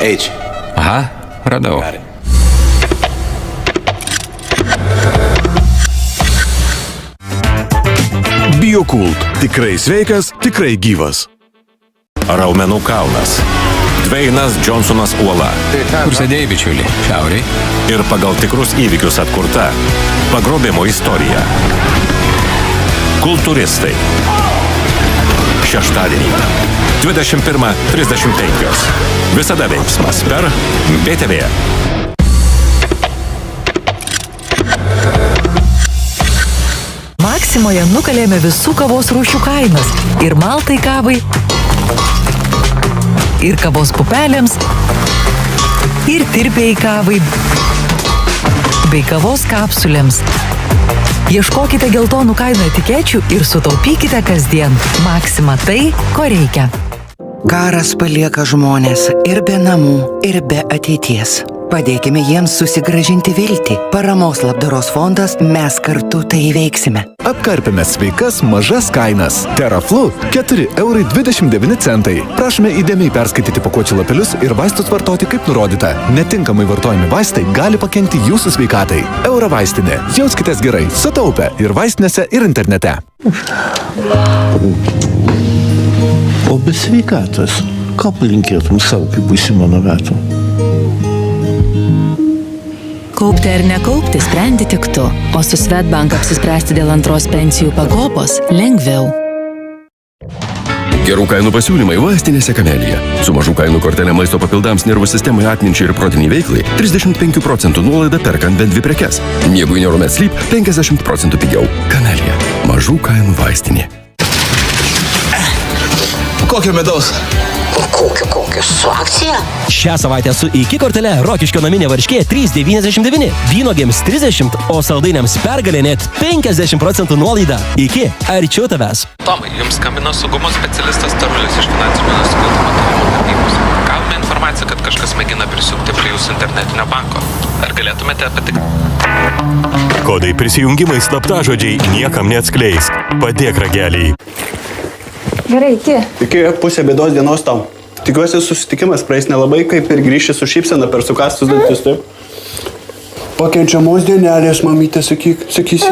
H. Aha, radau. Biokult. Tikrai sveikas, tikrai gyvas. Raumenų kalnas. Dveinas Johnsonas uola. Kur sėdėjai, bičiuli? Šiauriai? Ir pagal tikrus įvykius atkurta pagrobimo istorija. Kultūristai. Šeštadienį 21:35. Visada veiksmas per BTV. Maksimoje nukalėme visų kavos rūšių kainas. Ir maltai kavai, ir kavos pupelėms, ir tirpiai kavai, bei kavos kapsulėms. Ieškokite geltonų kainų etikečių ir sutaupykite kasdien. Maksima tai, ko reikia. Karas palieka žmonės ir be namų, ir be ateities. Padėkime jiems susigrąžinti viltį. Paramos labdaros fondas Mes kartu tai įveiksime. Apkarpėme sveikas mažas kainas. Teraflu 4,29 €. Prašome įdėmiai perskaityti pakuočių lapelius ir vaistus vartoti kaip nurodyta. Netinkamai vartojami vaistai gali pakenkti jūsų sveikatai. Eurovaistinė. Jauskitės gerai, sutaupę ir vaistinėse, ir internete. O be sveikatos, ką palinkėtum savo, kaip būsi mano metų? Kaupti ar nekaupti sprendi tik tu, o su Swedbank apsispręsti dėl antros pensijų pakopos lengviau. Gerų kainų pasiūlymai vaistinėse Kamelija. Su mažų kainų kortelė maisto papildams, nervų sistemai, atminčiai ir protiniai veiklai 35% nuolaida perkant bent 2 prekes. Miegui Neuromed Sleep 50% pigiau. Kamelija. Mažų kainų vaistinė. Kokio medaus? Kokio su akcija? Šią savaitę su IKI kortele Rokiškio naminė varškė 3,99, vynogėms 30, o saldainiams pergalė net 50% nuolaida. IKI, arčiau tavęs. Tomai, jums skambino saugumo specialistas Tarulis iš finansinio nusikaltimo tyrimo tarnybos. Gavome informaciją, kad kažkas mėgina prisijungti prie jūsų internetinio banko. Ar galėtumėte patikrinti? Kodai prisijungimai slaptažodžiai niekam neatskleis. Padėk rageliai. Gerai, iki. Iki pusė bėdos dienos tau. Tikiuosi susitikimas praeis nelabai, kaip ir grįši su šypsena per sukastus dantis, taip? Pakenčiamos dienelės, mamytė, sakysi?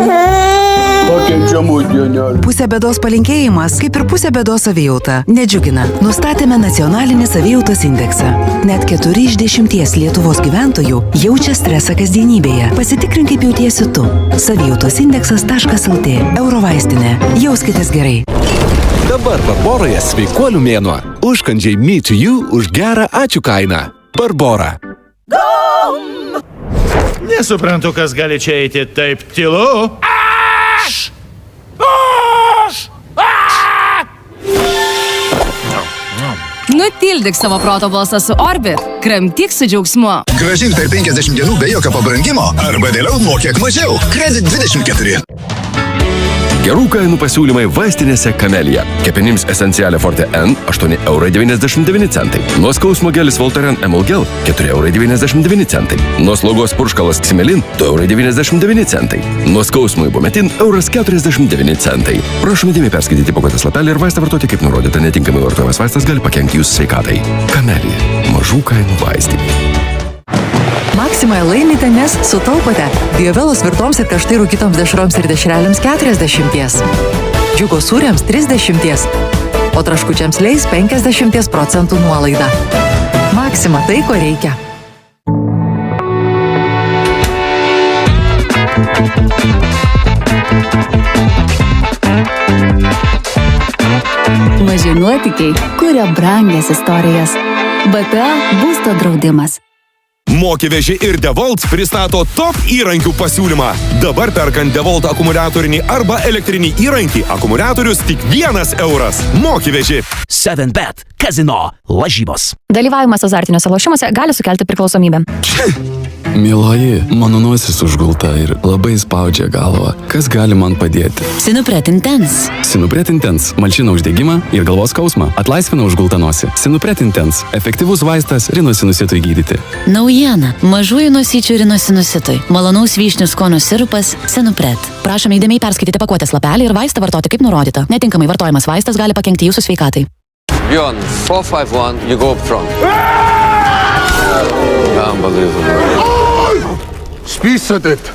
Pakenčiamos dienelės. Pusė bėdos palinkėjimas, kaip ir pusė bėdos savijauta, nedžiugina. Nustatėme nacionalinį savijautos indeksą. Net 4 iš 10 Lietuvos gyventojų jaučia stresą kasdienybėje. Pasitikrink, kaip jautiesi tu. Savijautosindeksas.lt. Eurovaistinė. Jauskitės gerai. Dabar Barboroje sveikuolių mėnuo. Užkandžiai Me to You už gerą ačiū kainą. Barbora. Nesuprantu, kas gali čia eiti taip tylu. Nutildyk savo proto balsą su Orbit. Kramtyk su džiaugsmu. Grąžink per 50 dienų be jokio pabrangimo arba vėliau mokėk mažiau. Kredit 24. Gerų kainų pasiūlymai vaistinėse Kamelija. Kepenims Esencialė Forte N 8,99 €. Nuo skausmo gelis Voltaren Emulgel 4,99 €. Nuo slogos purškalas Ximelin 2,99 €. Nuo skausmo Ibumetin €49. Prašome dėmesio perskaityti pakuotės lapelį ir vaistą vartoti kaip nurodyta. Netinkamai vartojamas vaistas gali pakenkti jūsų sveikatai. Kamelija. Mažų kainų vaistinė. Maksimoje laimite, nes sutaupote. Biovelos virtoms ir karštai rūkytoms dešroms ir dešrelėms 40. Džiugo sūriams 30. O traškučiams leis 50% nuolaida. Maksima tai, ko reikia. Maži nuotykiai kuria brangias istorijas. BTA būsto draudimas. Mokyveži ir DeWalt pristato top įrankių pasiūlymą. Dabar perkant DeWalt akumuliatorinį arba elektrinį įrankį, akumuliatorius tik €1. Mokyveži. 7bet kazino lažybos. Dalyvavimas azartiniuose lošimuose gali sukelti priklausomybę. Mieloji, mano nosis užgulta ir labai spaudžia galvą. Kas gali man padėti? Sinupret Intense. Sinupret Intense malšina uždegimą ir galvos skausmą, atlaisvina užgultą nosį. Sinupret Intense efektyvus vaistas rinosinusitui gydyti. Naujiena. Mažųjų nosyčių rinosinusitui. Malonaus vyšnių skonio sirupas Sinupret. Prašome įdėmiai perskaityti pakuotės lapelį ir vaistą vartoti kaip nurodyta. Netinkamai vartojamas vaistas gali pakenkti jūsų sveikatai. Bjorn, 451, you go up front. Spisadet!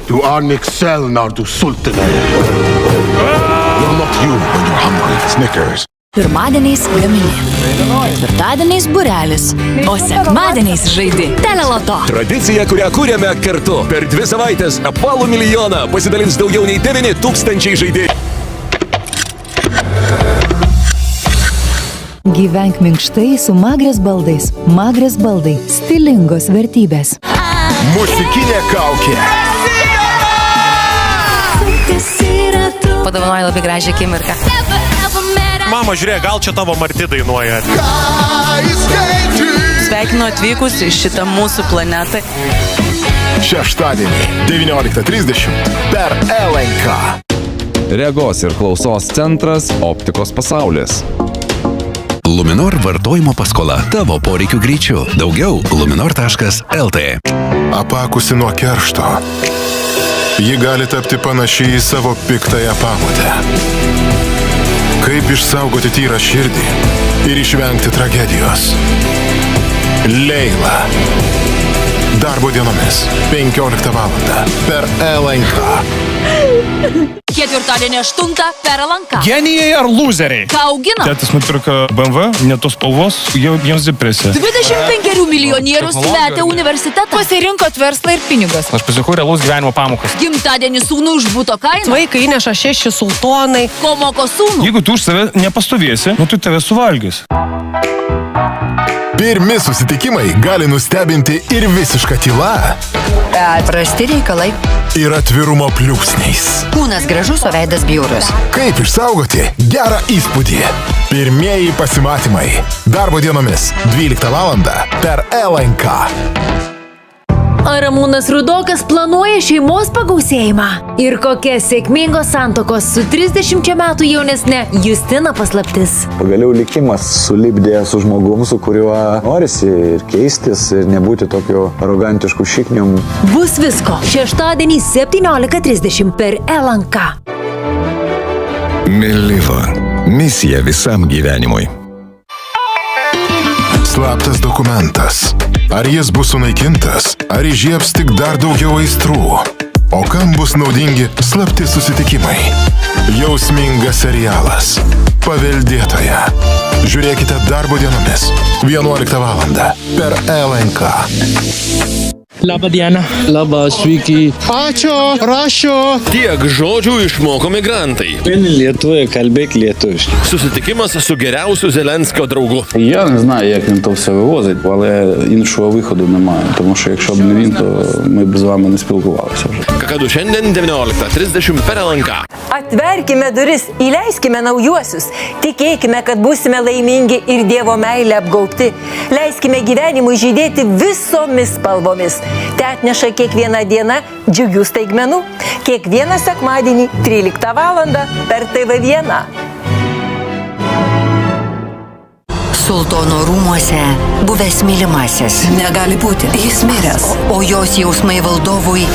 Du are Nixel när du sultanen. You're not you when you're hungry. Snickers. Pirmadieniais gamini. Ketvirtadieniais būrelis. O sekmadieniais žaidi Teleloto. Tradicija, kurią kūrėme kartu. Per 2 savaitės apvalų milijoną pasidalins daugiau nei 9,000 žaidėjų. Gyvenk minkštai su Magrės baldais. Magrės baldai – stilingos vertybės. Muzikinė kaukė. Padovanoju labai gražią akimirką. Mama, žiūrėk, gal čia tavo Marti dainuoja. Sveikinu atvykus į šitą mūsų planetą. Šeštadienį 19:30 per LNK. Regos ir klausos centras Optikos pasaulis. Luminor vartojimo paskola tavo poreikių greičiu. Daugiau luminor.lt. Apakusi nuo keršto. Ji gali tapti panašiai į savo piktąją pavutę. Kaip išsaugoti tyrą širdį ir išvengti tragedijos? Leila. Darbo dienomis 15 valandą per LNK. Ketvirtadienį 8 per LNK. Genijai ar lūzeriai? Ką augina? Tėtis nupirko BMW, ne tos spalvos, jau jiems depresija. 25 milijonierius metė universitetą. Pasirinkot verslą ir pinigus. Aš pasirinkau realaus gyvenimo pamokas. Gimtadienį sūnų už buto kainą. Vaikai įneša 6 sultonai. Ko moko sūnų? Jeigu tu už save nepastovėsi, tai tave suvalgys. Pirmi susitikimai gali nustebinti ir visiška tyla. Prasti reikalai. Ir atvirumo pliūpsniais. Kūnas gražus, o veidas bjaurus. Kaip išsaugoti gerą įspūdį? Pirmieji pasimatymai. Darbo dienomis 12 valandą per LNK. Ar Ramūnas Rudokas planuoja šeimos pagausėjimą? Ir kokia sėkmingos santokos su 30 metų jaunesne Justina paslaptis? Pagaliau likimas sulipdė su žmogum, su kuriuo norisi ir keistis, ir nebūti tokiu arogantišku šiknium. Bus visko. Šeštadienį 17:30 per LNK. Meliva. Misija visam gyvenimui. Slaptas dokumentas. Ar jis bus sunaikintas, ar įžiebs tik dar daugiau aistrų? O kam bus naudingi slapti susitikimai? Jausmingas serialas. Paveldėtoja. Žiūrėkite darbo dienomis 11 valandą per LNK. Labą dieną. Labas, sveiki. Ačiū, rašau. Tiek žodžių išmoko migrantai. Lietuviai, kalbėk lietuviškai. Susitikimas su geriausiu Зеленського другу. Я не знаю, як він то все вивозить, але іншого виходу немає. Тому що якщо б не він, то ми б з вами не спілкувалися вже. Kakadu šiandien 19:30 per LNK. Atverkime duris, įleiskime naujuosius. Tikėkime, kad būsime laimingi ir Dievo meilę apgaubti. Leiskime gyvenimui žydėti visomis spalvomis. Te atneša kiekvieną dieną džiugių staigmenų. Kiekvieną sekmadienį 13 valandą per TV1. Sultono rūmuose buvęs mylimasis. Negali būti. Jis miręs. O jos jausmai valdovui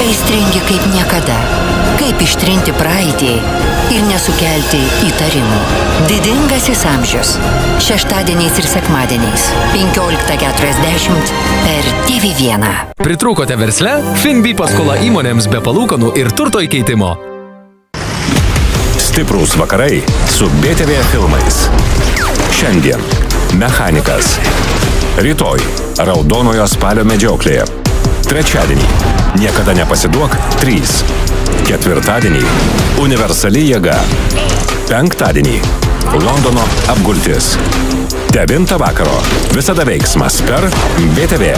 aistringi kaip niekada. Kaip ištrinti praeitį ir nesukelti įtarimų. Didingasis amžius. Šeštadieniais ir sekmadieniais. 15:40 per TV1. Pritrūkote versle? Finbi paskola įmonėms be palūkanų ir turto įkeitimo. Stiprūs vakarai su BTV filmais. Šiandien Mechanikas. Rytoj Raudonojo spalio medžioklė. Trečiadienį Niekada nepasiduok 3. Ketvirtadienį Universali jėga. Penktadienį Londono apgultis. 9 vakaro visada veiksmas per BTV.